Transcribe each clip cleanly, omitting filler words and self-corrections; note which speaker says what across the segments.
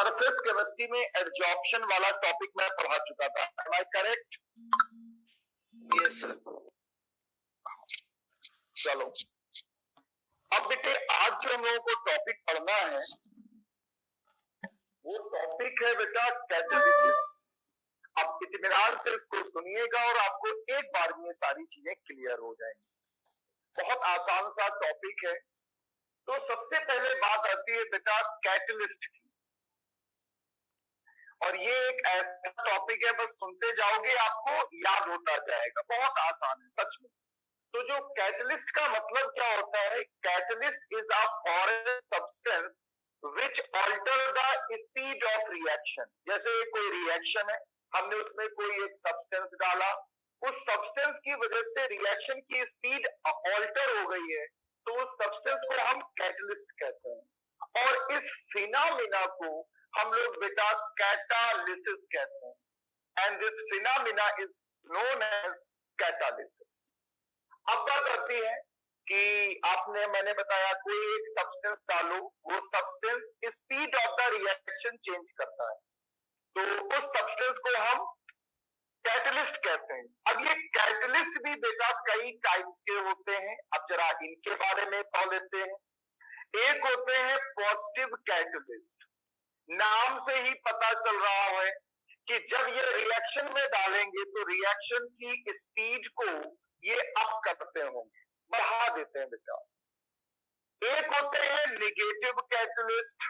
Speaker 1: Surface chemistry में adsorption वाला topic मैं पढ़ा चुका था, am I correct?
Speaker 2: Yes sir.
Speaker 1: चलो अब बेटे आज जो हम लोगों को टॉपिक पढ़ना है वो टॉपिक है बेटा कैटालिसिस। आप इत्मीनान से इसको सुनिएगा और आपको एक बार में सारी चीजें क्लियर हो जाएंगी। बहुत आसान सा टॉपिक है। तो सबसे पहले बात आती है बेटा कैटलिस्ट की, और ये एक ऐसा टॉपिक है बस सुनते जाओगे आपको याद होता जाएगा, बहुत आसान है सच में। तो जो कैटलिस्ट का मतलब क्या होता है? Catalyst is a foreign substance which alter the speed of reaction. जैसे कोई रिएक्शन है, हमने उसमें कोई एक सब्सटेंस डाला, उस सब्सटेंस की वजह से रिएक्शन की स्पीड ऑल्टर हो गई है, तो उस सब्सटेंस को हम कैटलिस्ट कहते हैं। और इस फिनोमिना को हम लोग बेटा कैटालिसिस कहते हैं, and this phenomena is known as catalysis. अब बात आती है कि मैंने बताया कोई एक सब्सटेंस डालो, वो substance speed of the reaction change करता है, तो उस सब्सटेंस को हम कैटलिस्ट कहते हैं। अब ये कैटलिस्ट भी बेटा कई टाइप्स के होते हैं, अब जरा इनके बारे में पढ़ लेते हैं। एक होते हैं पॉजिटिव कैटलिस्ट। नाम से ही पता चल रहा है कि जब ये रिएक्शन में डालेंगे तो रिएक्शन की स्पीड को ये अप करते होंगे, बढ़ा देते हैं बेटा। एक होते हैं नेगेटिव कैटलिस्ट।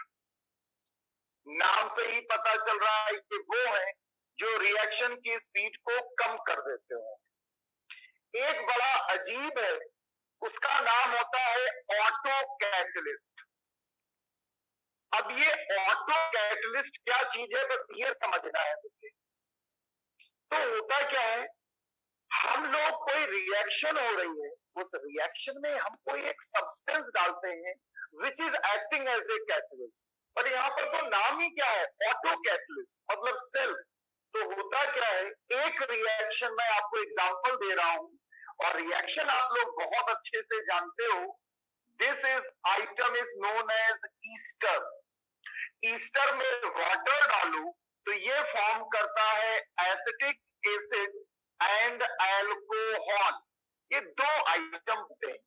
Speaker 1: नाम से ही पता चल रहा है कि वो है जो रिएक्शन की स्पीड को कम कर देते होंगे। एक बड़ा अजीब है, उसका नाम होता है ऑटो कैटलिस्ट। अब ये ऑटो कैटलिस्ट क्या चीज है, बस ये समझना है मुझे। तो होता क्या है, हम लोग कोई रिएक्शन हो रही है, उस रिएक्शन में हम कोई एक सब्सटेंस डालते हैं which is acting as a catalyst, पर यहाँ पर तो नाम ही क्या है, ऑटो कैटलिस्ट, मतलब सेल्फ। तो होता क्या है, एक रिएक्शन में आपको एग्जांपल दे रहा हूं, और रिएक्शन आप लोग बहुत अच्छे से जानते हो। This is item is known as ester. Ester में वाटर डालो तो ये फॉर्म करता है एसिटिक एसिड एंड अल्कोहल। ये दो आइटम होते हैं,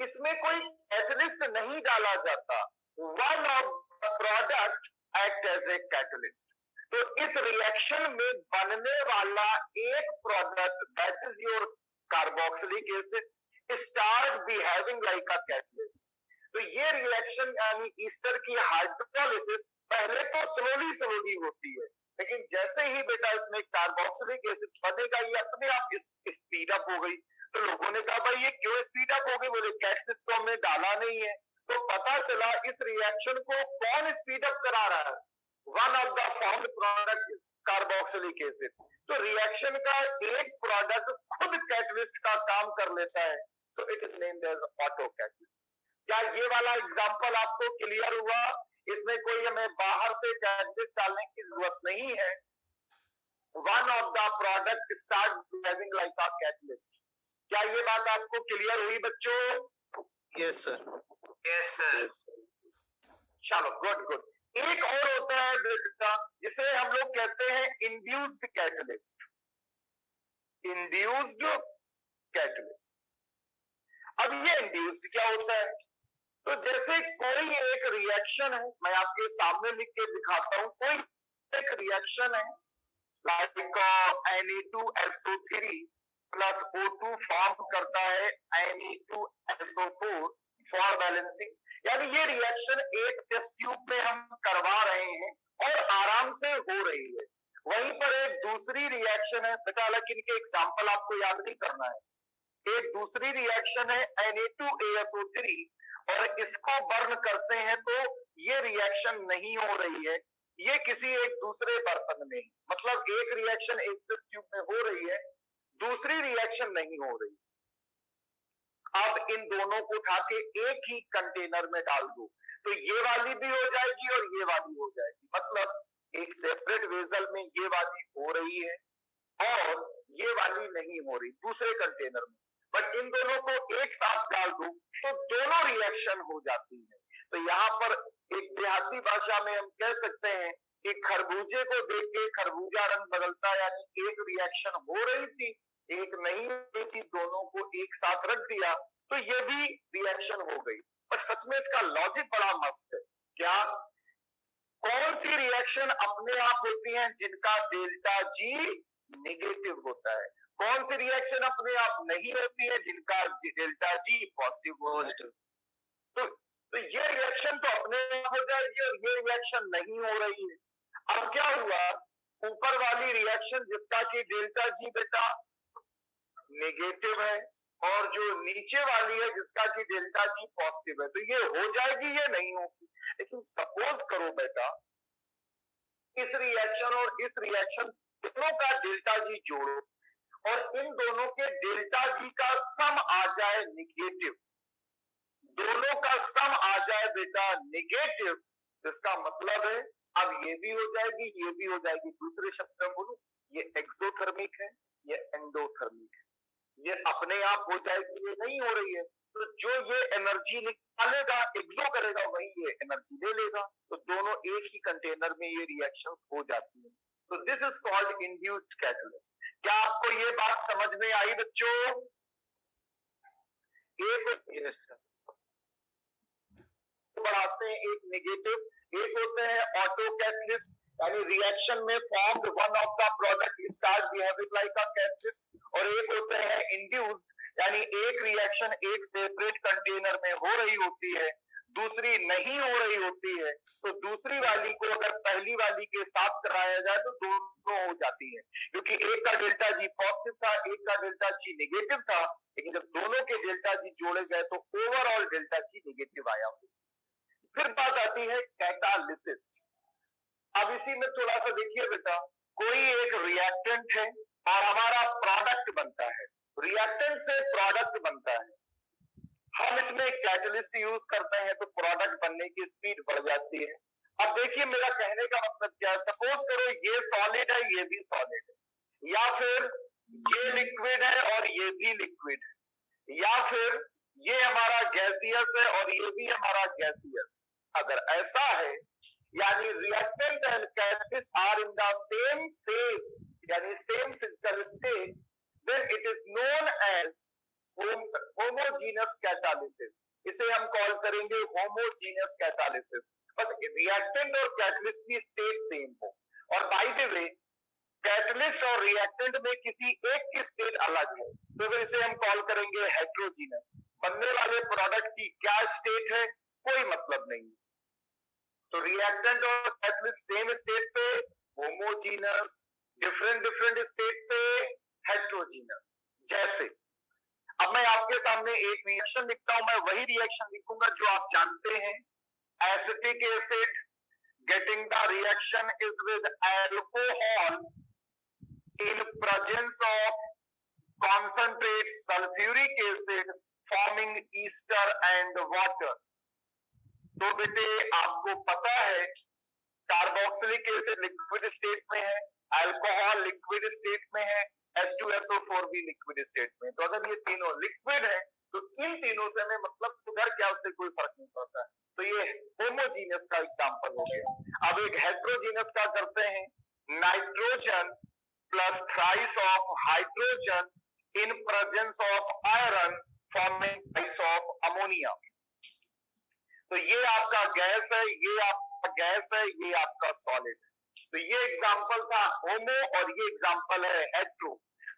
Speaker 1: इसमें कोई कैटलिस्ट नहीं डाला जाता। One of the product act as a catalyst. तो इस रिएक्शन में बनने वाला एक product that is your carboxylic acid start behaving like a catalyst. तो ये रिएक्शन यानी ईस्टर की हाइड्रोलिसिस पहले तो स्लोली होती है, लेकिन जैसे ही बेटा इसमें कार्बोक्सिलिक एसिड बनेगा ये अपने आप स्पीड अप हो गई। तो लोगों ने कहा भाई ये क्यों स्पीड अप हो गई? बोले कैटलिस्ट तो हमने डाला नहीं है। तो पता चला इस रिएक्शन को कौन स्पीड अप करा रहा है, one of the found product is carboxylic acid. तो रिएक्शन का एक प्रोडक्ट खुद कैटलिस्ट का काम कर लेता है, तो it is named as auto catalyst. क्या ये वाला एग्जांपल आपको क्लियर हुआ? इसमें कोई हमें बाहर से कैटलिस्ट डालने की जरूरत नहीं है। One of the product start behaving like a catalyst. क्या ये बात आपको क्लियर हुई बच्चों?
Speaker 2: Yes sir.
Speaker 1: Yes sir. चलो गुड। एक और होता है बेटा जिसे हम लोग कहते हैं इंड्यूस्ड कैटलिस्ट। Induced catalyst. अब ये इंड्यूस्ड क्या होता है? तो जैसे कोई एक रिएक्शन है, मैं आपके सामने लिख के दिखाता हूं। कोई एक रिएक्शन है like Na2SO3 plus O2 form करता है Na2SO4 फॉर बैलेंसिंग। यानी ये रिएक्शन एक टेस्ट ट्यूब में हम करवा रहे हैं और आराम से हो रही है। वहीं पर एक दूसरी रिएक्शन है बेटा, हालांकि इनके एग्जाम्पल आपको याद नहीं करना है। एक दूसरी रिएक्शन है Na2ASO3 और इसको बर्न करते हैं तो ये रिएक्शन नहीं हो रही है, ये किसी एक दूसरे बर्तन में, मतलब एक रिएक्शन एक टेस्ट ट्यूब में हो रही है, दूसरी रिएक्शन नहीं हो रही। अब इन दोनों को उठा के एक ही कंटेनर में डाल दो तो ये वाली भी हो जाएगी और ये वाली हो जाएगी। मतलब एक सेपरेट वेसल में ये वाली हो रही है और ये वाली नहीं हो रही दूसरे कंटेनर में, बट इन दोनों को एक साथ डाल दो तो दोनों रिएक्शन हो जाती है। तो यहाँ पर एक देहाती भाषा में हम कह सकते हैं कि खरबूजे को देख के खरबूजा रंग बदलता, यानी एक रिएक्शन हो रही थी, एक नहीं हो रही थी, दोनों को एक साथ रख दिया तो ये भी रिएक्शन हो गई। पर सच में इसका लॉजिक बड़ा मस्त है। क्या? कौन सी रिएक्शन अपने आप होती है जिनका डेल्टा जी नेगेटिव होता है? कौन सी रिएक्शन अपने आप नहीं होती है जिनका डेल्टा जी पॉजिटिव होता है? तो ये रिएक्शन तो अपने आप हो जाएगी और ये रिएक्शन नहीं हो रही है। अब क्या हुआ? ऊपर वाली रिएक्शन जिसका कि डेल्टा जी बेटा नेगेटिव है और जो नीचे वाली है जिसका कि डेल्टा जी पॉजिटिव है, तो ये हो जाएगी, ये नहीं होगी। लेकिन सपोज करो बेटा इस रिएक्शन और इस रिएक्शन दोनों का डेल्टा जी जोड़ो और इन दोनों के डेल्टा जी का सम आ जाए नेगेटिव, दोनों का सम आ जाए बेटा नेगेटिव, इसका मतलब है अब ये भी हो जाएगी, ये भी हो जाएगी। दूसरे शब्द में बोलूं, ये एक्सोथर्मिक है, ये एंडोथर्मिक है। ये अपने आप हो जाएगी, ये नहीं हो रही है। तो जो ये एनर्जी निकालेगा, एग्जो करेगा, वही ये एनर्जी ले लेगा। तो दोनों एक ही कंटेनर में ये रिएक्शन हो जाती है। तो this is called induced catalyst. क्या आपको ये बात समझ में आई बच्चों? एक बढ़ाते हैं, एक नेगेटिव, एक होते हैं ऑटो कैटलिस्ट, यानी रिएक्शन में formed one of the product start behaving like a catalyst, और एक होते हैं इंड्यूस्ड, यानी एक रिएक्शन एक सेपरेट कंटेनर में हो रही होती है, दूसरी नहीं हो रही होती है। तो दूसरी वाली को अगर पहली वाली के साथ कराया जाए तो दोनों हो जाती है, क्योंकि एक का डेल्टा जी पॉजिटिव था, एक का डेल्टा जी नेगेटिव था, लेकिन जब दोनों के डेल्टा जी जोड़े गए तो ओवरऑल डेल्टा जी नेगेटिव आया। फिर बात आती है कैटालिसिस। अब इसी में थोड़ा सा देखिए बेटा, कोई एक रिएक्टेंट है और हमारा प्रोडक्ट बनता है, रिएक्टेंट से प्रोडक्ट बनता है, हम इसमें कैटलिस्ट यूज करते हैं तो प्रोडक्ट बनने की स्पीड बढ़ जाती है। अब देखिए मेरा कहने का मतलब क्या है, सपोज करो ये सॉलिड है, ये भी सॉलिड है, या फिर ये लिक्विड है और ये भी लिक्विड है, या फिर ये हमारा गैसियस है और ये भी हमारा गैसियस। अगर ऐसा है यानी reactant and catalyst are in the same phase, यानी same physical state, then it is known as homogeneous catalysis. इसे हम कॉल करेंगे होमोजीनस कैटालिसिस। बस रिएक्टेंट और कैटलिस्ट की स्टेट सेम हो। और बाय द वे कैटलिस्ट और रिएक्टेंट में किसी एक की स्टेट अलग है तो फिर इसे हम कॉल करेंगे हेट्रोजीनस। बनने वाले प्रोडक्ट की क्या स्टेट है कोई मतलब नहीं। तो रिएक्टेंट और कैटलिस्ट सेम स्टेट पे होमोजीनस, डिफरेंट डिफरेंट स्टेट पे हेट्रोजीनस। जैसे अब मैं आपके सामने एक रिएक्शन लिखता हूं, मैं वही रिएक्शन लिखूंगा जो आप जानते हैं, acetic acid getting the reaction is with alcohol in presence of concentrate sulfuric acid forming ester and water। तो बेटे आपको पता है कार्बोक्सिलिक एसिड लिक्विड स्टेट में है, अल्कोहल लिक्विड स्टेट में है, H2SO4 भी लिक्विड स्टेट में। तो अगर ये तीनों लिक्विड है तो इन तीनों से हमें मतलब उधर क्या उससे कोई फर्क नहीं पड़ता है। तो ये होमोजीनियस का एग्जांपल हो गया। अब एक हेट्रोजीनियस का करते हैं, nitrogen plus thrice of hydrogen in presence of iron forming thrice of ammonia. तो ये आपका गैस है, ये आपका गैस है, ये आपका सॉलिड है। तो ये एग्जांपल था होमो और ये एग्जांपल है हेट्रो।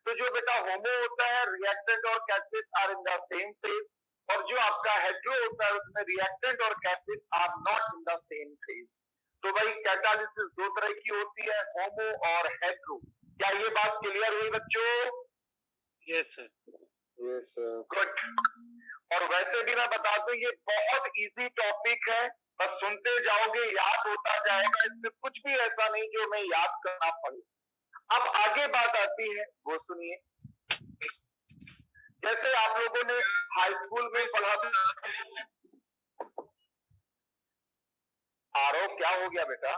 Speaker 1: तो जो बेटा होमो होता है रिएक्टेंट और catalyst are in the same phase, और जो आपका हेट्रो होता है उसमें रिएक्टेंट और catalyst are not in the same phase. तो भाई कैटालिसिस दो तरह की होती है, होमो और हेट्रो। क्या ये बात क्लियर हुई बच्चों?
Speaker 2: Yes sir.
Speaker 1: Yes sir, good. और वैसे भी मैं बता दूं ये बहुत इजी टॉपिक है, बस सुनते जाओगे याद होता जाएगा, इसमें कुछ भी ऐसा नहीं जो मैं याद करना पड़े। अब आगे बात आती है वो सुनिए, जैसे आप लोगों ने हाई स्कूल में पढ़ा था। आरव क्या हो गया बेटा?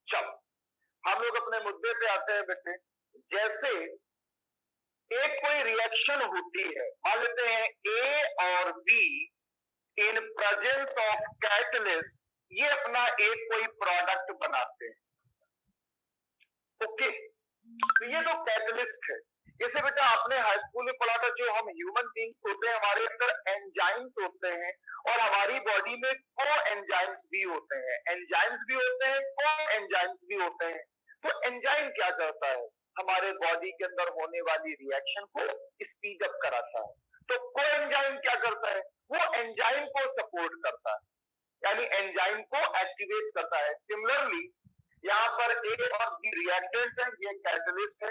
Speaker 1: चलो हम लोग अपने मुद्दे पे आते हैं बेटे। जैसे एक कोई रिएक्शन होती है, मान लेते हैं ए और be in presence of catalyst ये अपना एक कोई प्रोडक्ट बनाते हैं। ओके, तो ये तो कैटलिस्ट है। जैसे बेटा आपने हाई स्कूल में पढ़ा था, जो हम ह्यूमन बींग्स होते हैं हमारे अंदर एंजाइम्स होते हैं और हमारी बॉडी में को एंजाइम्स भी होते हैं, एंजाइम्स भी होते हैं, को एंजाइम्स भी होते हैं। तो एंजाइम क्या करता है? हमारे बॉडी के अंदर होने वाली रिएक्शन को स्पीड अप कराता है। तो को एंजाइम क्या करता है? वो एंजाइम को सपोर्ट करता है, यानी एंजाइम को एक्टिवेट करता है। सिमिलरली यहाँ पर ए और बी रिएक्टेंट है, ये कैटलिस्ट है।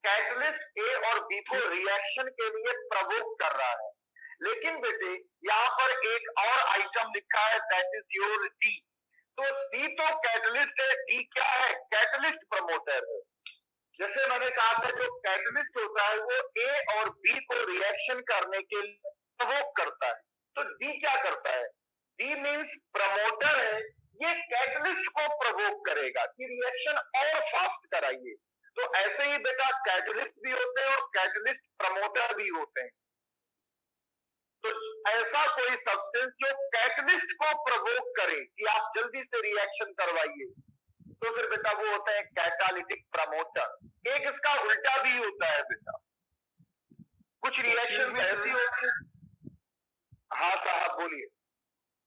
Speaker 1: कैटलिस्ट ए और बी को रिएक्शन के लिए प्रवोक कर रहा है। लेकिन बेटे यहाँ पर एक और आइटम लिखा है, दैट इज योर डी। तो सी तो कैटलिस्ट है, डी क्या है? कैटलिस्ट प्रमोटर है। जैसे मैंने कहा था, जो कैटलिस्ट होता है वो ए और बी को रिएक्शन करने के लिए प्रवोक करता है। तो डी क्या करता है? डी मीन्स प्रमोटर है, ये कैटलिस्ट को प्रवोक करेगा कि रिएक्शन और फास्ट कराइए। तो ऐसे ही बेटा कैटलिस्ट भी होते हैं और कैटलिस्ट प्रमोटर भी होते हैं। तो ऐसा कोई सब्सटेंस जो कैटलिस्ट को प्रवोक करे कि आप जल्दी से रिएक्शन करवाइए, तो फिर बेटा वो होता है कैटालिटिक प्रमोटर। एक इसका उल्टा भी होता है बेटा, कुछ रिएक्शन ऐसी होती है। हाँ साहब बोलिए।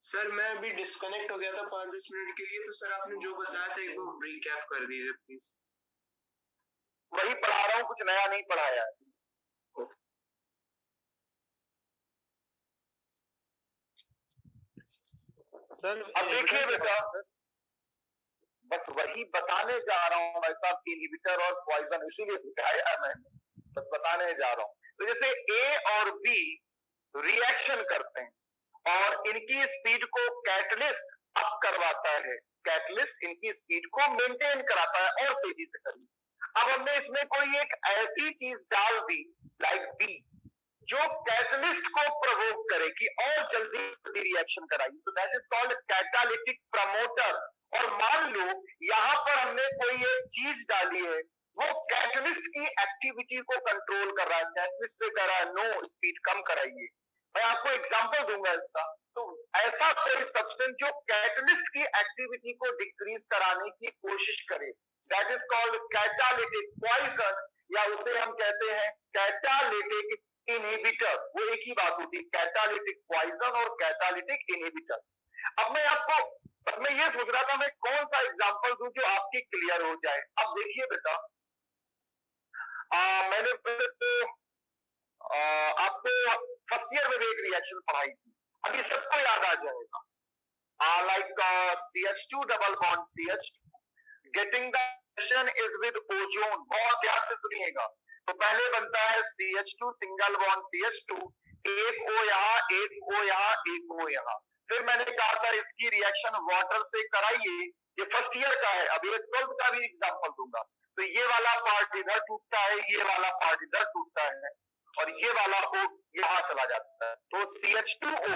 Speaker 3: सर मैं अभी डिस्कनेक्ट हो गया था 5-10 मिनट के लिए, तो सर आपने जो बताया था एक बार रिकैप कर दीजिए प्लीज।
Speaker 1: वही पढ़ा रहा हूँ, कुछ नया नहीं पढ़ाया है।
Speaker 2: सर
Speaker 1: अब देखिए बेटा, बस वही बताने जा रहा हूँ भाई साहब, इनहिबिटर और पॉइजन इसीलिए बताया मैंने, बस बताने जा रहा हूँ। तो जैसे ए और बी रिएक्शन करते हैं और इनकी स्पीड को कैटलिस्ट अप करवाता है, कैटलिस्ट इनकी स्पीड को मेंटेन कराता है और तेजी से करिए। अब हमने इसमें कोई एक ऐसी चीज डाल दी लाइक बी जो कैटलिस्ट को प्रवोक करे कि और जल्दी रिएक्शन कराइए, तो that is called catalytic promoter. और मान लो यहां पर हमने कोई एक चीज डाली है, वो कैटलिस्ट की एक्टिविटी को कंट्रोल कर रहा है, कैटलिस्ट से कह रहा है नो स्पीड कम कराइए। मैं आपको एग्जांपल दूंगा इसका। तो ऐसा कोई सब्सटेंस जो कैटलिस्ट की एक्टिविटी को डिक्रीज कराने की कोशिश करे, that is called catalytic poison, या उसे हम कहते हैं कैटालिटिक इनहिबिटर। वो एक ही बात होती है, कैटालिटिक पॉइजन और कैटालिटिक इनहिबिटर। अब मैं आपको, बस मैं ये सोच रहा था मैं कौन सा एग्जांपल दूं जो आपके क्लियर हो जाए। अब देखिए बेटा, मैंने आपको फर्स्ट ईयर में भी एक रिएक्शन पढ़ाई थी, अभी सबको याद आ जाएगा। Like CH2 double bond CH2 getting the reaction is with ozone. बहुत ध्यान से सुनिएगा। तो पहले बनता है CH2 सिंगल बॉन्ड CH2, एक O यहाँ, एक O यहाँ, एक O यहाँ। फिर मैंने कहा था इसकी रिएक्शन वाटर से कराइए, ये फर्स्ट ईयर का है। अभी 12th का भी एग्जांपल दूंगा। तो ये वाला पार्ट इधर टूटता है, ये वाला पार्ट इधर टूटता है और ये वाला O यहाँ चला जाता है। तो CH2O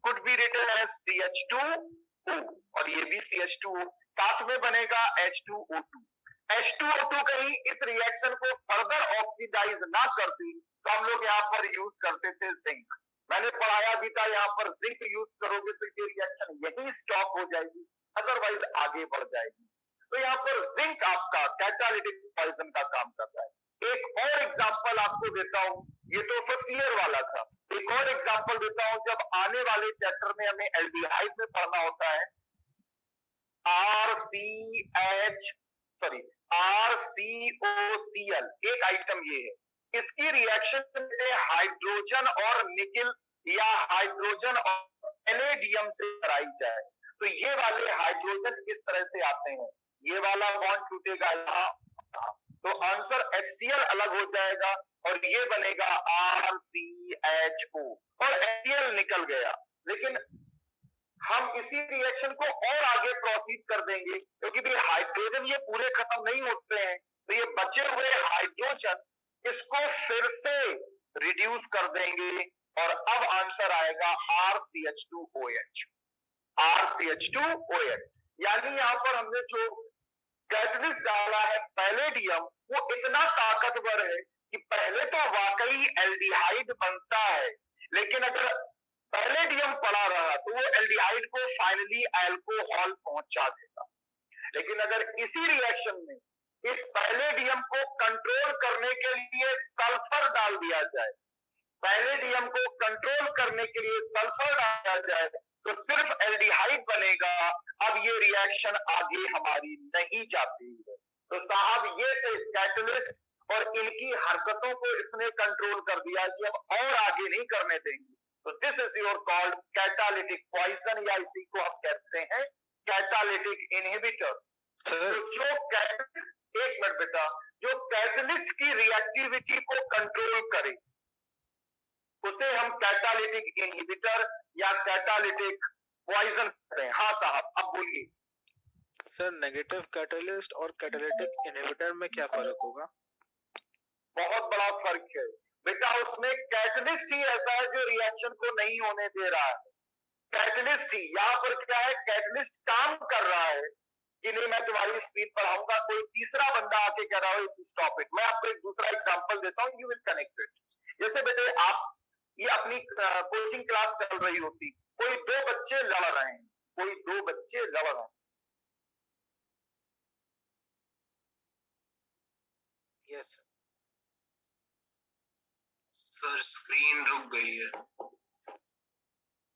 Speaker 1: could be written as CH2O और ये भी CH2O, साथ में बनेगा H2O2। H2O2 कहीं इस रिएक्शन को फर्दर ऑक्सीडाइज ना करती तो हम लोग यहाँ पर यूज करते थे जिंक। मैंने पढ़ाया भी था, यहाँ पर जिंक यूज करोगे तो ये रिएक्शन यही स्टॉप हो जाएगी, अदरवाइज आगे बढ़ जाएगी। तो यहाँ पर जिंक आपका कैटालिटिक पॉइजन का काम करता है। एक और एग्जांपल आपको देता हूं, ये तो फर्स्ट ईयर वाला था। एक और एग्जांपल देता हूं, जब आने वाले चैप्टर में हमें एल्डिहाइड में पढ़ना होता है, RCOCl एक आइटम ये है, इसकी रिएक्शन हाइड्रोजन और निकिल या हाइड्रोजन और पैलेडियम से कराई जाए तो ये वाले हाइड्रोजन इस तरह से आते हैं, ये वाला बॉन्ड टूटेगा यहाँ, तो आंसर HCl अलग हो जाएगा और ये बनेगा RCHO और HCl निकल गया। लेकिन हम इसी रिएक्शन को और आगे प्रोसीड कर देंगे क्योंकि भी हाइड्रोजन ये पूरे खत्म नहीं होते हैं, तो ये बचे हुए हाइड्रोजन इसको फिर से रिड्यूस कर देंगे और अब आंसर आएगा RCH2OH। RCH2OH यानी यहां पर हमने जो कैटलिस्ट डाला है पैलेडियम, वो इतना ताकतवर है कि पहले तो वाकई एल्डिहाइड बनता है, लेकिन अगर पैलेडियम पड़ा रहा तो वो एल्डिहाइड को फाइनली अल्कोहल पहुंचा देगा। लेकिन अगर इसी रिएक्शन में इस पैलेडियम को कंट्रोल करने के लिए सल्फर डाल दिया जाए, पैलेडियम को कंट्रोल करने के लिए सल्फर डाला जाए तो सिर्फ एल्डिहाइड बनेगा। अब ये रिएक्शन आगे हमारी नहीं जाती है। तो साहब ये थे कैटलिस्ट, और इनकी हरकतों को इसने कंट्रोल कर दिया कि अब और आगे नहीं करने देंगे। तो this is your called catalytic poison, या इसी को हम कहते हैं कैटालिटिक इनहिबिटर्स। तो जो एक मिनट बेटा, जो कैटलिस्ट की रिएक्टिविटी को कंट्रोल करे उसे हम कैटालिटिक इनहिबिटर या कैटालिटिक पॉइजन कहते हैं। हाँ साहब, अब बोलिए
Speaker 2: सर। नेगेटिव कैटलिस्ट और कैटालिटिक इनहिबिटर में क्या फर्क होगा?
Speaker 1: बहुत बड़ा फर्क है बेटा। उसमें कैटलिस्ट ही ऐसा है जो रिएक्शन को नहीं होने दे रहा है। कैटलिस्ट ही, यहाँ पर क्या है, कैटलिस्ट काम कर रहा है कि नहीं मैं तुम्हारी स्पीड पढ़ाऊंगा, कोई तीसरा बंदा आके कह रहा हो स्टॉप इट। मैं आपको एक दूसरा एग्जांपल देता हूँ, यू विल कनेक्ट इट। जैसे बेटे आप ये अपनी कोचिंग क्लास चल रही होती, कोई दो बच्चे लड़ रहे हैं, कोई दो बच्चे लड़ रहे हैं।
Speaker 2: यस
Speaker 3: सर स्क्रीन रुक गई है।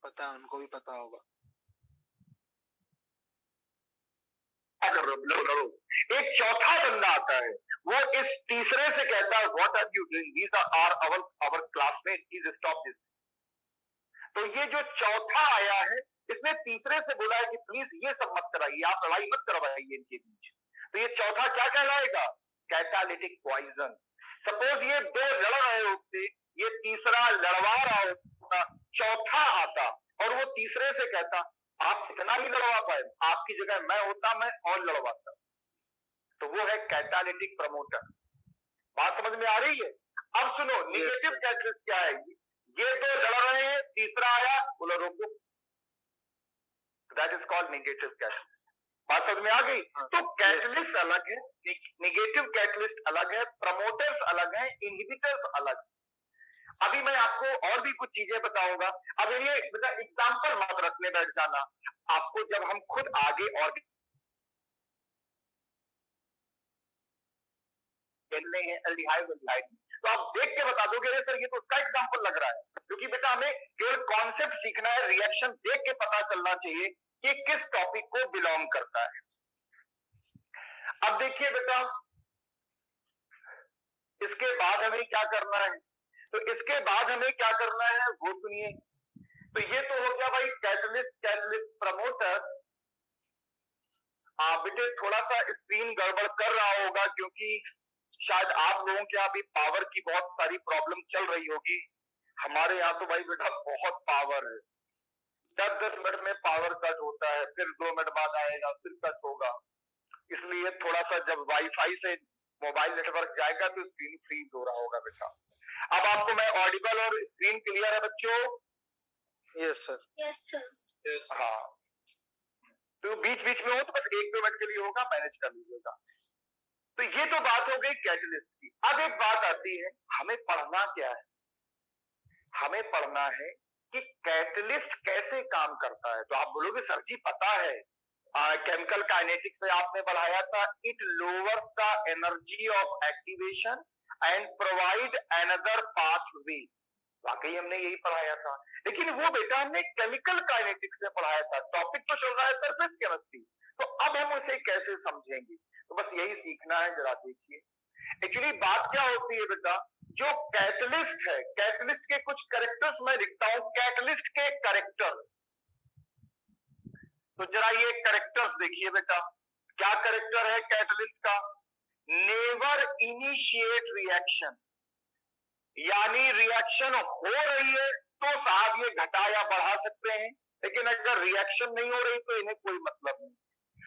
Speaker 2: पता, उनको भी पता होगा।
Speaker 1: एक चौथा बंदा आता है, वो इस तीसरे से कहता है what are you doing, these are our classmate, please stop this. तो ये जो चौथा आया है इसने तीसरे से बोला है कि प्लीज ये सब मत कराइए, आप लड़ाई मत करवाइए इनके बीच। तो ये चौथा क्या कहलाएगा? Catalytic poison. सपोज ये दो लड़ रहे होते, ये तीसरा लड़वा रहा होता, चौथा आता और वो तीसरे से कहता आप कितना ही लड़वा पाए, आपकी जगह मैं होता मैं और लड़वाता। तो वो है कैटालिटिक प्रमोटर। बात समझ में आ रही है? अब सुनो निगेटिव कैटलिस्ट क्या है। ये दो लड़ रहे हैं, तीसरा आया, बोलो रोको, that is called negative catalyst. बात समझ में आ गई? तो कैटलिस्ट अलग है, निगेटिव कैटलिस्ट अलग है, प्रमोटर्स अलग है, इनहिबिटर्स अलग है। अभी मैं आपको और भी कुछ चीजें बताऊंगा। अब ये एग्जाम्पल मत रखने बैठ जाना, आपको जब हम खुद आगे और खेलने हैं एल्डिहाइड तो आप देख के बता दोगे अरे सर ये तो उसका एग्जाम्पल लग रहा है, क्योंकि बेटा हमें केवल कॉन्सेप्ट सीखना है, रिएक्शन देख के पता चलना चाहिए कि किस टॉपिक को बिलोंग करता है। अब देखिए बेटा, इसके बाद हमें क्या करना है, तो इसके बाद हमें क्या करना है वो सुनिए। तो ये तो हो गया भाई कैटलिस्ट, कैटलिस्ट प्रमोटर। बेटे थोड़ा सा स्क्रीन गड़बड़ कर रहा होगा क्योंकि शायद आप लोगों के यहाँ भी पावर की बहुत सारी प्रॉब्लम चल रही होगी। हमारे यहाँ तो भाई बेटा बहुत पावर है, 10-10 मिनट में पावर कट होता है, फिर 2 मिनट बाद आएगा, फिर कट होगा। इसलिए थोड़ा सा जब वाईफाई से मोबाइल नेटवर्क जाएगा तो स्क्रीन फ्रीज हो रहा होगा बेटा। अब आपको मैं ऑडिबल और स्क्रीन क्लियर है बच्चों?
Speaker 2: Yes sir.
Speaker 3: Yes sir.
Speaker 1: हाँ, तो बीच बीच में हो तो बस 1-2 मिनट के लिए होगा, मैनेज कर लीजिएगा। तो ये तो बात हो गई कैटलिस्ट की। अब एक बात आती है, हमें पढ़ना क्या है? हमें पढ़ना है कि कैटलिस्ट कैसे काम करता है। तो आप बोलोगे सर जी पता है, केमिकल काइनेटिक्स में आपने पढ़ाया था, it lowers the energy of activation and provide another pathway. वाकई हमने यही पढ़ाया था, लेकिन वो बेटा हमने केमिकल काइनेटिक्स से पढ़ाया था। टॉपिक तो चल रहा है सरफेस केमिस्ट्री, तो अब हम उसे कैसे समझेंगे? तो बस यही सीखना है, जरा देखिए। एक्चुअली बात क्या होती है बेटा, जो कैटलिस्ट है, कैटलिस्ट के कुछ कैरेक्टर्स मैं लिखता हूं, कैटलिस्ट के कैरेक्टर्स। तो जरा ये कैरेक्टर्स देखिए बेटा, क्या कैरेक्टर है कैटलिस्ट का? नेवर इनिशिएट रिएक्शन, यानी रिएक्शन हो रही है तो साहब ये घटा या बढ़ा सकते हैं, लेकिन अगर रिएक्शन नहीं हो रही तो इन्हें कोई मतलब नहीं।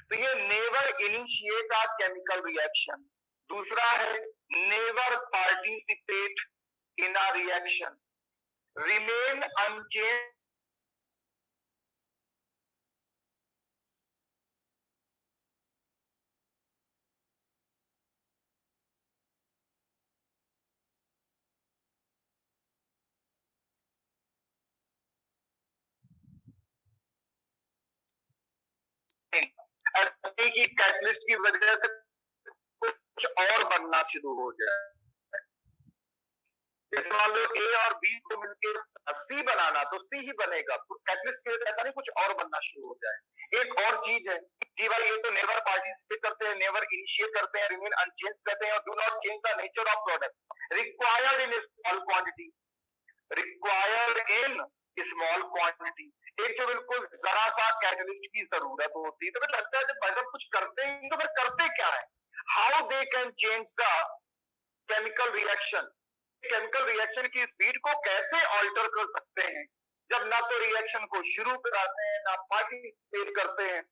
Speaker 1: तो ये never initiate a chemical reaction. दूसरा है never participate in a reaction, remain unchange. नहीं कि कैटलिस्ट की वजह से कुछ और बनना शुरू हो जाए। जैसे मान लो ए और बी को मिलकर सी बनाना, तो सी ही बनेगा, तो कैटलिस्ट की वजह से ऐसा नहीं कुछ और बनना शुरू हो जाए। एक और चीज है कि भाई ये तो नेवर पार्टिसिपेट करते हैं, नेवर इनिशिएट करते हैं, रिमेन अनचेंज करते हैं और do not change the nature of product required in small quantity, required in small quantity. एक तो बिल्कुल जरा सा कैटलिस्ट की जरूरत होती है। तो मुझे लगता है जब जब कुछ करते हैं तो फिर करते क्या है, how they can change the chemical reaction, chemical reaction की स्पीड को कैसे ऑल्टर कर सकते हैं, जब ना तो रिएक्शन को शुरू कराते हैं ना पार्टिसिपेट करते हैं।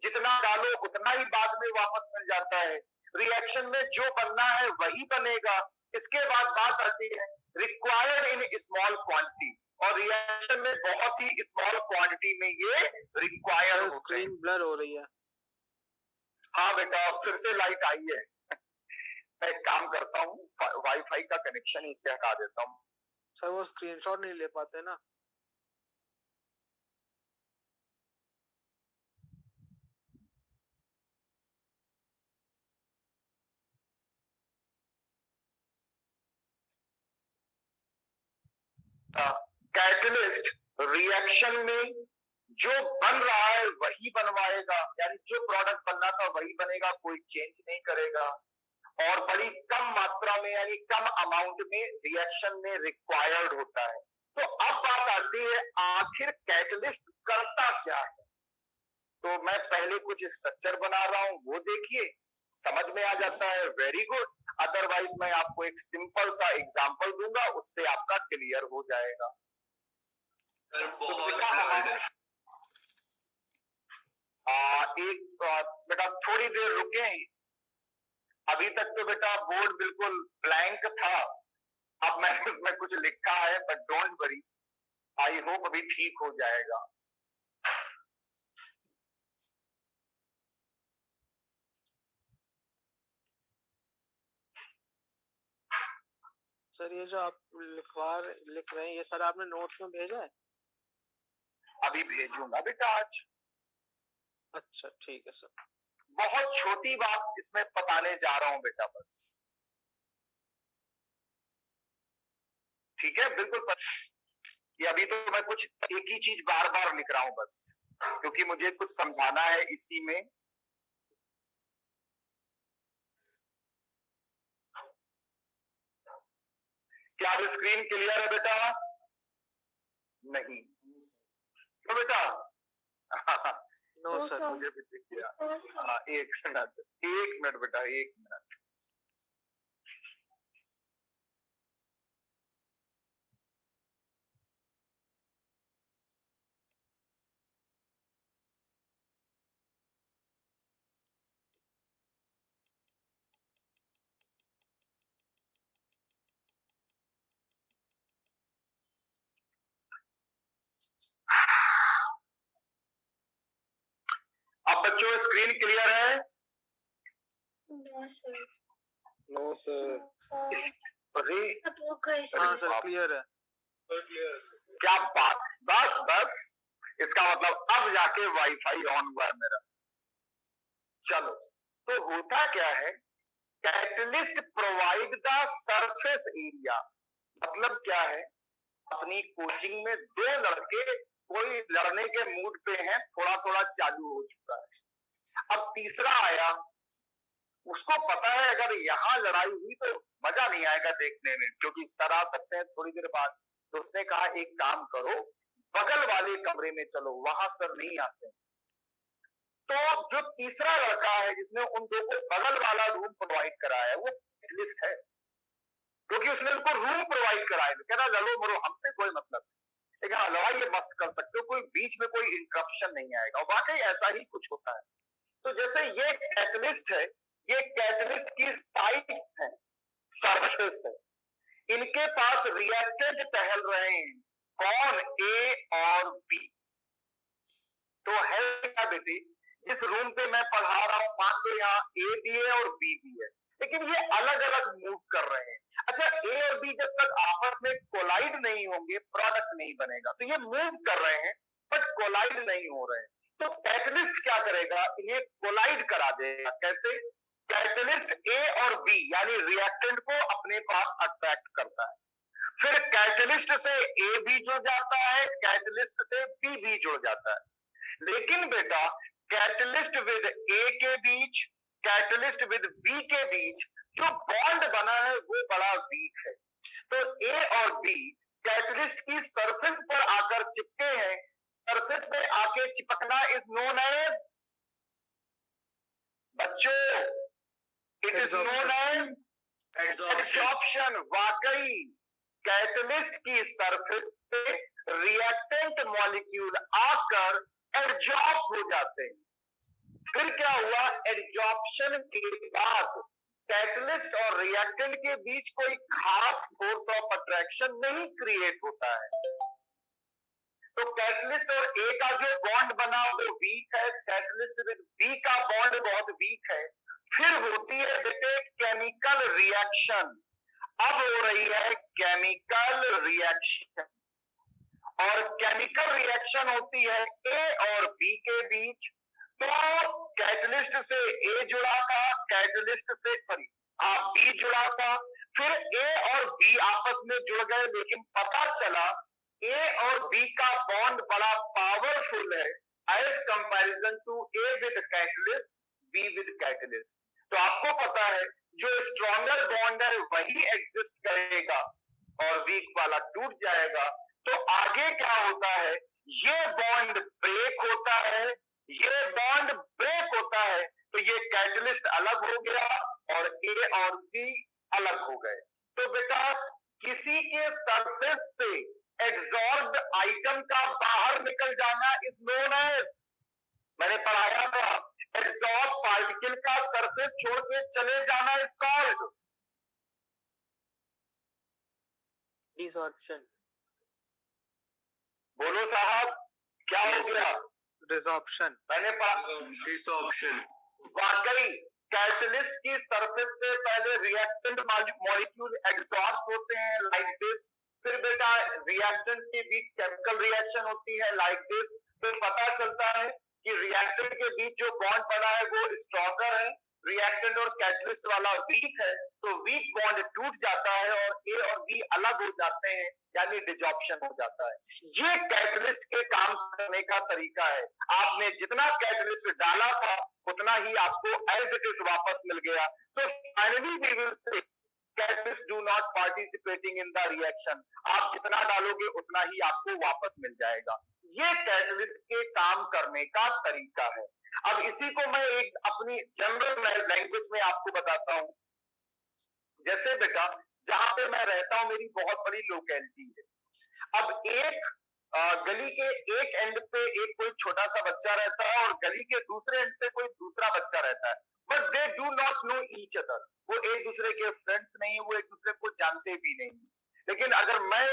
Speaker 1: जितना डालो उतना ही बाद में वापस मिल जाता है। रिएक्शन में जो बनना है वही बनेगा। इसके बाद बात आती है रिक्वायर्ड इन स्मॉल क्वांटिटी, और रिएक्शन में बहुत ही स्मॉल क्वांटिटी में ये रिक्वायर्ड होते हैं।
Speaker 2: स्क्रीन ब्लर हो रही है।
Speaker 1: हाँ बेटा, फिर से लाइट आई है। मैं एक काम करता हूँ, वाईफाई का कनेक्शन इससे हटा देता हूँ।
Speaker 2: सर वो स्क्रीनशॉट नहीं ले पाते ना।
Speaker 1: कैटलिस्ट रिएक्शन में जो बन रहा है वही बनवाएगा, यानी जो प्रोडक्ट बनना था वही बनेगा, कोई चेंज नहीं करेगा, और बड़ी कम मात्रा में यानी कम अमाउंट में रिएक्शन में रिक्वायर्ड होता है। तो अब बात आती है आखिर कैटलिस्ट करता क्या है। तो मैं पहले कुछ स्ट्रक्चर बना रहा हूं, वो देखिए, समझ में आ जाता है, वेरी गुड। अदरवाइज मैं आपको एक सिंपल सा एग्जांपल दूंगा, उससे आपका क्लियर हो जाएगा। एक बेटा थोड़ी देर रुके, अभी तक तो बेटा बोर्ड बिल्कुल ब्लैंक था, अब मैंने उसमें कुछ लिखा है, but don't worry, I hope अभी ठीक हो जाएगा।
Speaker 2: सर ये जो आप लिख रहे हैं ये सर आपने नोट्स में भेजा है?
Speaker 1: अभी भेजूंगा बेटा आज।
Speaker 2: अच्छा ठीक है सर।
Speaker 1: बहुत छोटी बात इसमें बताने जा रहा हूं बेटा, बस ठीक है, बिल्कुल। ये अभी तो मैं कुछ एक ही चीज बार बार लिख रहा हूं बस, क्योंकि मुझे कुछ समझाना है इसी में। क्या अब स्क्रीन क्लियर है बेटा? नहीं तो बेटा
Speaker 2: नो सर।
Speaker 1: मुझे भी दिख गया। हाँ, एक मिनट बेटा, एक मिनट। अब बच्चों स्क्रीन क्लियर है?
Speaker 4: No sir.
Speaker 2: No sir.
Speaker 1: अरे
Speaker 2: हाँ सर क्लियर है।
Speaker 1: क्या बात, बस बस, इसका मतलब अब जाके वाईफाई ऑन हुआ है मेरा। चलो, तो होता क्या है, catalyst provide the surface area. मतलब क्या है, अपनी कोचिंग में दो लड़के कोई लड़ने के मूड पे हैं, थोड़ा थोड़ा चालू हो चुका है। अब तीसरा आया, उसको पता है अगर यहाँ लड़ाई हुई तो मजा नहीं आएगा देखने में, क्योंकि सर आ सकते हैं थोड़ी देर बाद। तो उसने कहा एक काम करो, बगल वाले कमरे में चलो, वहां सर नहीं आते। तो जो तीसरा लड़का है जिसने उन दो को बगल वाला रूम प्रोवाइड कराया है, वो कैटलिस्ट है, क्योंकि उसने उनको रूम प्रोवाइड कराया। कह रहा लड़ो मरो, हमसे कोई मतलब नहीं, लेकिन हाँ लड़ाई ये मस्त कर सकते हो, कोई बीच में कोई इंटरप्शन नहीं आएगा। वाकई ऐसा ही कुछ होता है। तो जैसे ये कैटलिस्ट है, ये कैटलिस्ट की साइड्स हैं, सरफेस है, इनके पास रिएक्टेंट टहल रहे हैं, कौन, ए और बी। तो है क्या बेटी, जिस रूम पे मैं पढ़ा रहा हूं, मान लो यहाँ ए भी है और बी भी है, लेकिन ये अलग अलग मूव कर रहे हैं। अच्छा, ए और बी जब तक आपस में कोलाइड नहीं होंगे, प्रोडक्ट नहीं बनेगा। तो ये मूव कर रहे हैं बट कोलाइड नहीं हो रहे हैं। तो कैटलिस्ट क्या करेगा, इन्हें कोलाइड करा देगा। कैसे? कैटलिस्ट ए और बी यानी रिएक्टेंट को अपने पास अट्रैक्ट करता है, फिर कैटलिस्ट से ए भी जुड़ जाता है, कैटलिस्ट से बी भी जुड़ जाता है। लेकिन बेटा कैटलिस्ट विद ए के बीच, कैटलिस्ट विद बी के बीच जो बॉन्ड बना है वो बड़ा वीक है। तो ए और बी कैटलिस्ट की सरफेस पर आकर चिपके हैं। सरफेस पे आके चिपकना इज नोन एज, बच्चों it is known as adsorption. वाकई कैटलिस्ट की सरफेस पे रिएक्टेंट मॉलिक्यूल आकर एडजॉर्ब हो जाते हैं। फिर क्या हुआ, एडजॉर्प्शन के बाद कैटलिस्ट और रिएक्टेंट के बीच कोई खास फोर्स ऑफ अट्रैक्शन नहीं क्रिएट होता है। तो कैटलिस्ट और ए का जो बॉन्ड बना वो वीक है, कैटलिस्ट विद बी का बॉन्ड बहुत वीक है। फिर होती है बेटे केमिकल रिएक्शन। अब हो रही है केमिकल रिएक्शन, और केमिकल रिएक्शन होती है ए और बी के बीच। तो कैटलिस्ट से ए जुड़ा था, कैटलिस्ट से बी जुड़ा था, फिर ए और बी आपस में जुड़ गए, लेकिन पता चला ए और बी का बॉन्ड बड़ा पावरफुल है as comparison to a with catalyst, b with catalyst. तो आपको पता है जो स्ट्रॉन्गर बॉन्ड है वही एग्जिस्ट करेगा और वीक वाला टूट जाएगा। तो आगे क्या होता है, ये बॉन्ड ब्रेक होता है, ये बॉन्ड ब्रेक होता है, तो ये कैटलिस्ट अलग हो गया और ए और बी अलग हो गए। तो बेटा किसी के सरफेस से एब्जॉर्ब्ड आइटम का बाहर निकल जाना इज नोन एज, मैंने पढ़ाया था, एब्जॉर्ब पार्टिकल का सरफेस छोड़ के चले जाना इज कॉल्ड
Speaker 2: डिसॉर्प्शन।
Speaker 1: बोलो साहब क्या हो गया?
Speaker 2: डिसॉर्प्शन।
Speaker 1: मैंने
Speaker 3: डिसॉर्प्शन।
Speaker 1: वाकई कैटलिस्ट की सरफेस से पहले रिएक्टेंट मॉलिक्यूल एब्सॉर्ब होते हैं लाइक दिस, फिर बेटा रिएक्टेंट के बीच केमिकल रिएक्शन होती है लाइक दिस, फिर पता चलता है कि रिएक्टेंट के बीच जो बॉन्ड बना है वो स्ट्रॉन्गर है, रिएक्टेंट और कैटलिस्ट वाला वीक है, तो वीक बॉन्ड टूट जाता है और ए और बी अलग हो जाते हैं यानी डिसॉर्प्शन हो जाता है। ये कैटलिस्ट के काम करने का तरीका है। आपने जितना कैटलिस्ट डाला था उतना ही आपको एज इट इज वापस मिल गया। तो finally we will say catalyst do not participating in the reaction. आप जितना डालोगे उतना ही आपको वापस मिल जाएगा। ये कैटलिस्ट के काम करने का तरीका है। अब इसी को मैं एक अपनी जनरल लैंग्वेज में आपको बताता हूं। जैसे बेटा जहां पे मैं रहता हूं मेरी बहुत बड़ी लोकेलिटी है। अब एक गली के एक एंड पे एक कोई छोटा सा बच्चा रहता है और गली के दूसरे एंड पे कोई दूसरा बच्चा रहता है, but they do not know each other. वो एक दूसरे के फ्रेंड्स नहीं, वो एक दूसरे को जानते भी नहीं। लेकिन अगर मैं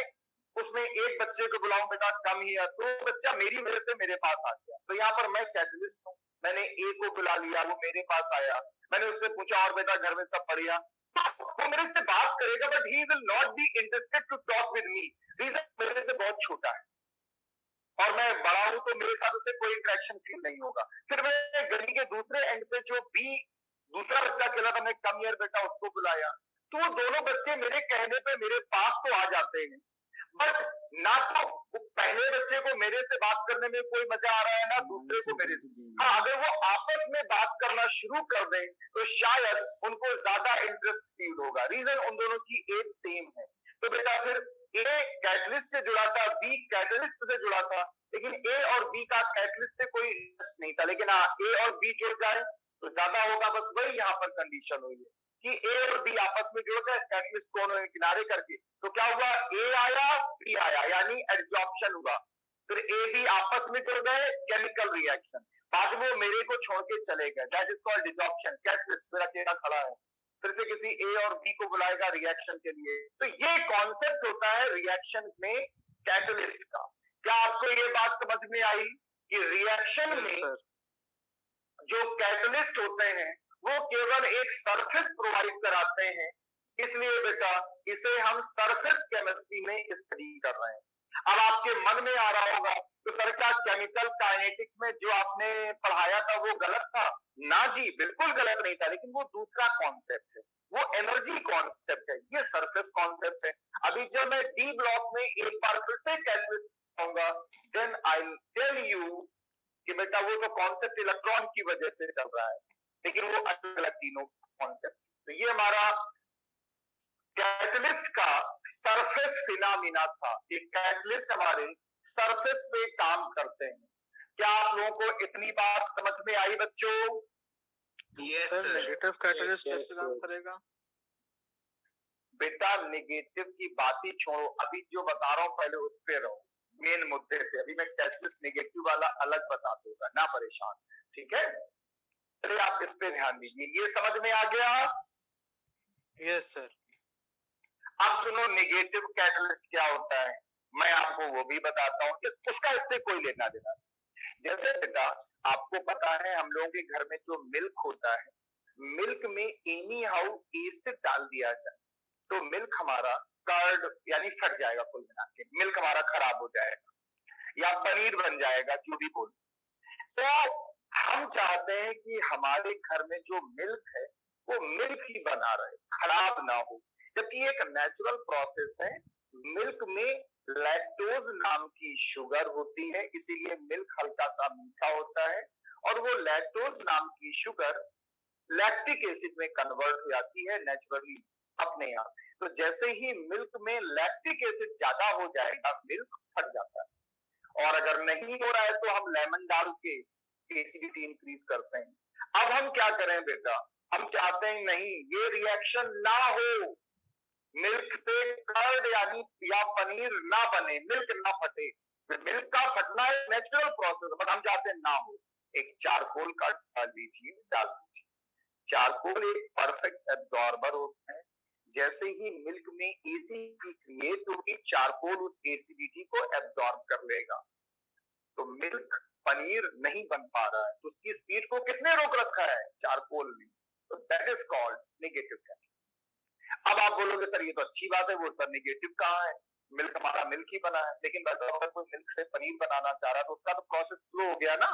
Speaker 1: उसमें एक बच्चे को बुलाऊं बेटा कम हियर, तो बच्चा मेरी वजह से मेरे पास आ गया। तो यहाँ पर मैं कैटलिस्ट हूँ, मैंने ए को बुला लिया, वो मेरे पास आया, मैंने उससे पूछा और बेटा घर में सब बढ़िया, वो मेरे से बात करेगा but he will not be interested to talk with me. Reason मेरे से बहुत छोटा है और मैं बड़ा हूं तो मेरे साथ उससे कोई इंटरेक्शन फील नहीं होगा। फिर मैं गली के दूसरे एंड पे जो बी दूसरा बच्चा खेला था, मैं कम हियर बेटा उसको बुलाया, तो वो दोनों बच्चे मेरे कहने पे मेरे पास तो आ जाते हैं, बट ना तो पहले बच्चे को मेरे से बात करने में कोई मजा आ रहा है ना दूसरे को मेरे से। हाँ, अगर वो आपस में बात करना शुरू कर दें तो शायद उनको ज्यादा इंटरेस्ट फील होगा। रीजन उन दोनों की एज सेम है। तो बेटा फिर ए कैटलिस्ट से जुड़ा था, बी कैटलिस्ट से जुड़ा था, लेकिन ए और बी का कैटलिस्ट से कोई इंटरेस्ट नहीं था। लेकिन हाँ, ए और बी जुड़ जाए तो ज्यादा होगा, बस वही यहाँ पर कंडीशन हुई है कि ए और बी आपस में जुड़ गए, कैटलिस्ट को उन्होंने किनारे करके, तो क्या हुआ, ए आया बी आया यानी एडजॉर्प्शन हुआ। फिर ए बी आपस में जुड़ गए, केमिकल रिएक्शन, बाद में वो मेरे को छोड़ के चले गए, that is called desorption. Catalyst मेरा अकेला खड़ा है, फिर से किसी ए और बी को बुलाएगा रिएक्शन के लिए। तो ये कॉन्सेप्ट होता है रिएक्शन में कैटलिस्ट का। क्या आपको ये बात समझ में आई कि रिएक्शन में जो कैटलिस्ट होते हैं वो केवल एक सरफेस प्रोवाइड कराते हैं, इसलिए बेटा इसे हम सरफेस केमिस्ट्री में स्टडी कर रहे हैं। अब आपके मन में आ रहा होगा तो सर क्या केमिकल काइनेटिक्स में जो आपने पढ़ाया था वो गलत था? ना जी, बिल्कुल गलत नहीं था, लेकिन वो दूसरा कॉन्सेप्ट है, वो एनर्जी कॉन्सेप्ट है, ये सरफेस कॉन्सेप्ट है। अभी जब मैं डी ब्लॉक में एक बार फिर से कैलकुलेट करूंगा, then I will tell you कि बेटा वो तो कॉन्सेप्ट इलेक्ट्रॉन की वजह से चल रहा है, लेकिन वो अलग अलग तीनों कॉन्सेप्ट। तो ये हमारा कैटलिस्ट का सरफेस फिनोमिना था। ये कैटलिस्ट हमारे सरफेस पे काम करते हैं। क्या आप लोगों को इतनी बात समझ में आई बच्चों?
Speaker 3: Yes
Speaker 2: sir
Speaker 3: sir.
Speaker 2: Negative catalyst कैसे काम करेगा?
Speaker 1: बेटा नेगेटिव की बात ही छोड़ो, अभी जो बता रहा हूं पहले उस पे रहो, मेन मुद्दे पे। अभी मैं कैटलिस्ट नेगेटिव वाला अलग बता दूंगा, ना परेशान, ठीक है? चलिए आप इस पे ध्यान दीजिए, ये समझ में आ गया?
Speaker 2: Yes sir.
Speaker 1: अब सुनो नेगेटिव कैटलिस्ट क्या होता है, मैं आपको वो भी बताता हूँ, उसका इससे कोई लेना देना नहीं। जैसे बेटा आपको पता है हम लोगों के घर में जो मिल्क होता है, मिल्क में एनी हाउ एसिड डाल दिया जाए तो मिल्क हमारा कर्ड यानी फट जाएगा, कुल मिला के मिल्क हमारा खराब हो जाएगा या पनीर बन जाएगा, जो भी बोल। तो हम चाहते हैं कि हमारे घर में जो मिल्क है वो मिल्क ही बना रहे, खराब ना हो, जबकि एक नेचुरल प्रोसेस है। मिल्क में लैक्टोज नाम की शुगर होती है, इसीलिए मिल्क हल्का सा मीठा होता है, और वो लैक्टोज नाम की शुगर लैक्टिक एसिड में कन्वर्ट हो जाती है नेचुरली अपने आप। तो जैसे ही मिल्क में लैक्टिक एसिड ज्यादा हो जाएगा, मिल्क फट जाता है। और अगर नहीं हो रहा है तो हम लेमन डाल के एसिडिटी इंक्रीज करते हैं। अब हम क्या करें बेटा, हम चाहते हैं नहीं ये रिएक्शन ना हो, मिल्क से कर्ड यानी या पनीर ना बने, मिल्क ना फटे। मिल्क का फटना एक नेचुरल प्रोसेस, बट हम चाहते हैं ना हो। एक चारकोल का डाल दीजिए, डाल दीजिए। चारकोल एक परफेक्ट एब्जॉर्बर होता है। जैसे ही मिल्क में एसिडिटी क्रिएट होगी, चारकोल उस एसिडिटी को एब्जॉर्ब कर लेगा, तो मिल्क पनीर नहीं बन पा रहा है। तो उसकी स्पीड को किसने रोक रखा है? चारकोल ने। तो that is called negative catalyst. अब आप बोलोगे सर ये तो अच्छी बात है, वो सर नेगेटिव कहाँ है, मिल्क हमारा मिल्क ही बना है। लेकिन वैसा अगर कोई मिल्क से पनीर बनाना चाह रहा है तो उसका तो प्रोसेस स्लो हो गया ना।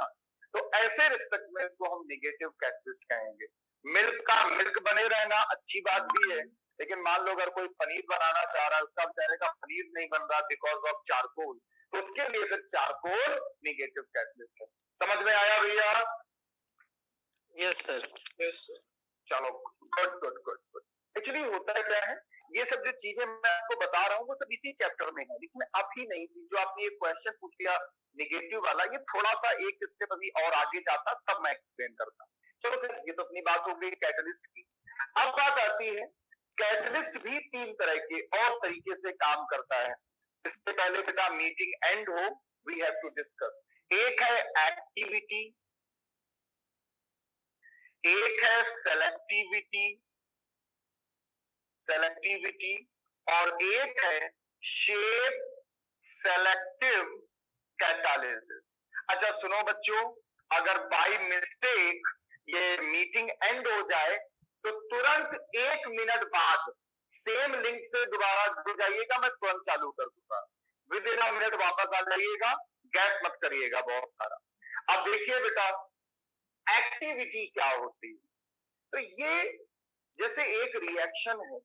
Speaker 1: तो ऐसे रिस्पेक्ट में इसको हम नेगेटिव कैटलिस्ट कहेंगे। मिल्क का मिल्क बने रहना अच्छी बात भी है, लेकिन मान लो अगर कोई पनीर बनाना चाह रहा है, उसका बेचारे का पनीर नहीं बन रहा बिकॉज ऑफ चारकोल, तो उसके लिए फिर चारकोल नेगेटिव कैटलिस्ट है। समझ में आया भैया?
Speaker 2: Yes sir.
Speaker 3: Yes sir.
Speaker 1: चलो good good good good. Actually होता क्या है, ये सब जो चीजें मैं आपको बता रहा हूँ वो सब इसी चैप्टर में है, लेकिन अभी नहीं थी। जो आपने ये क्वेश्चन पूछ लिया नेगेटिव वाला, ये थोड़ा सा एक स्टेप अभी और आगे जाता तब मैं एक्सप्लेन करता। चलो फिर ये तो अपनी बात हो गई कैटलिस्ट की। अब बात आती है कैटलिस्ट भी तीन तरह के और तरीके से काम करता है। इससे पहले बेटा मीटिंग एंड हो, वी हैव टू डिस्कस। एक है एक्टिविटी, एक है सेलेक्टिविटी, सेलेक्टिविटी, और एक है शेप सेलेक्टिव कैटालिसिस। अच्छा सुनो बच्चों, अगर बाय मिस्टेक ये मीटिंग एंड हो जाए तो तुरंत 1 मिनट बाद सेम लिंक से दोबारा जुड़ जाइएगा, मैं तुरंत चालू कर दूंगा। विद इन अ मिनट वापस आ जाइएगा, गैप मत करिएगा बहुत सारा। अब देखिए बेटा एक्टिविटी क्या होती है। तो ये जैसे एक रिएक्शन है,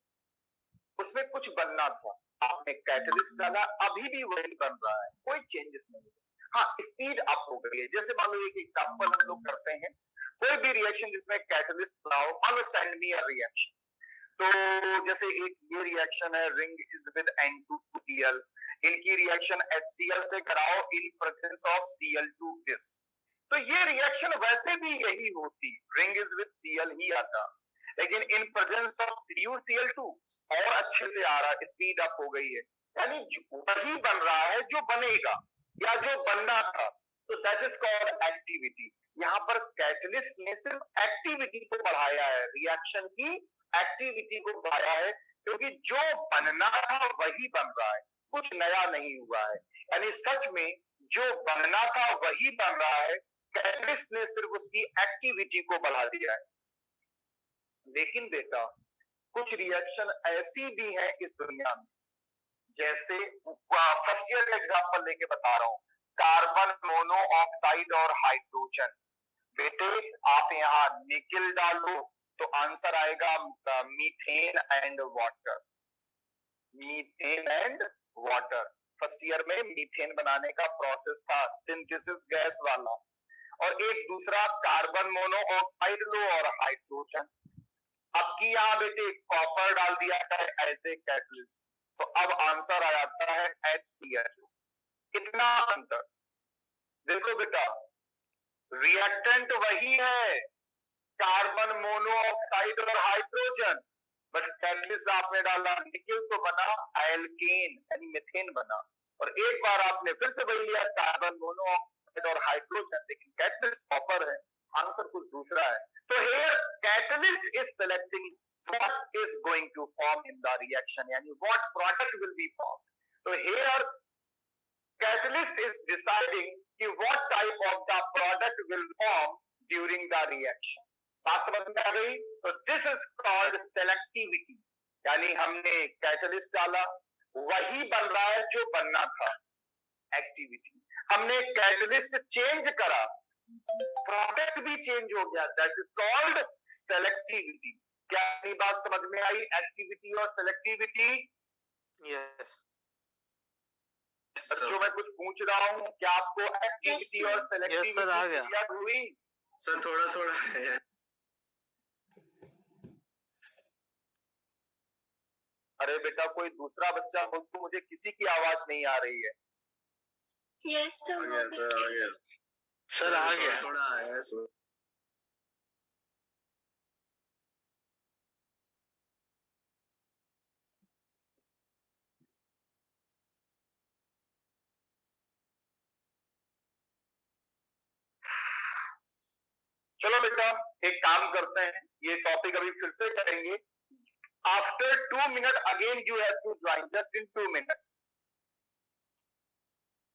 Speaker 1: उसमें कुछ बनना था, आपने कैटलिस्ट डाला, अभी भी वही बन रहा है, कोई चेंजेस नहीं है। हाँ स्पीड अप हो गई है। जैसे मान लो एक एग्जांपल हम लोग करते हैं, कोई भी रिएक्शन जिसमें कैटलिस्ट बनाओ, मान लो सेंड मी अ रिएक्शन। तो जैसे एक ये रिएक्शन है रिंग इज विद N2Cl, इनकी रिएक्शन HCl से कराओ in presence of Cl2 this. तो ये रिएक्शन वैसे भी यही होती, रिंग इज विद Cl ही आता, लेकिन इन प्रेजेंस ऑफ CuCl2 और अच्छे से आ रहा है, स्पीड अप हो गई है, यानी वही बन रहा है जो बनेगा या जो बनना था। तो दैट इज कॉल्ड एक्टिविटी। यहाँ पर कैटलिस्ट ने सिर्फ एक्टिविटी को बढ़ाया है, रिएक्शन की एक्टिविटी को बढ़ाया है, क्योंकि जो बनना था वही बन रहा है, कुछ नया नहीं हुआ है। यानी सच में जो बनना था वही बन रहा है, कैटलिस्ट ने सिर्फ उसकी एक्टिविटी को बढ़ा दिया है। लेकिन बेटा कुछ रिएक्शन ऐसी भी है इस दुनिया में जैसे फर्स्ट ईयर का एग्जांपल लेके बता रहा हूँ, कार्बन मोनोऑक्साइड और हाइड्रोजन। बेटे आप यहाँ निकिल डालो तो आंसर आएगा methane and water. Methane and water, first year में मीथेन बनाने का प्रोसेस था, सिंथेसिस गैस वाला। और एक दूसरा कार्बन मोनोऑक्साइड लो और हाइड्रोजन। अब की यहाँ बेटे कॉपर डाल दिया है ऐसे कैटलिस्ट, तो अब आंसर आ जाता है HCl। कितना अंतर देखो बेटा, रिएक्टेंट वही है कार्बन मोनोऑक्साइड और हाइड्रोजन, बट कैटलिस्ट आपने डाला निकिल तो बना एल्केन यानी मीथेन बना। और एक बार आपने फिर से वही लिया कार्बन मोनोऑक्साइड और हाइड्रोजन, लेकिन कैटलिस्ट कॉपर है, आंसर कुछ दूसरा है। तो here catalyst is selecting what is going to form in the reaction, यानी what product will be formed. So here catalyst is deciding कि what type of the product will form during the reaction. बात समझ में आ गई? तो this is called selectivity, यानी हमने catalyst डाला वही बन रहा है जो बनना था, एक्टिविटी। हमने कैटलिस्ट चेंज करा, प्रोडक्ट भी चेंज हो गया, दैट इज कॉल्ड सेलेक्टिविटी। क्या ये बात समझ में आई? एक्टिविटी और सेलेक्टिविटी।
Speaker 2: यस
Speaker 1: जो मैं कुछ पूछ रहा हूँ, क्या आपको एक्टिविटी और सेलेक्टिविटी
Speaker 2: सर आ गया।
Speaker 1: क्लियर हुई?
Speaker 3: सर थोड़ा थोड़ा है।
Speaker 1: अरे बेटा कोई दूसरा बच्चा हो तो, मुझे किसी की आवाज नहीं आ रही है।
Speaker 4: यस सर हो गया।
Speaker 2: सर आ गया।
Speaker 3: थोड़ा आया सर।
Speaker 1: चलो बेटा एक काम करते हैं, ये टॉपिक अभी फिर से करेंगे। After 2 minute again you have to join, just in 2 minute.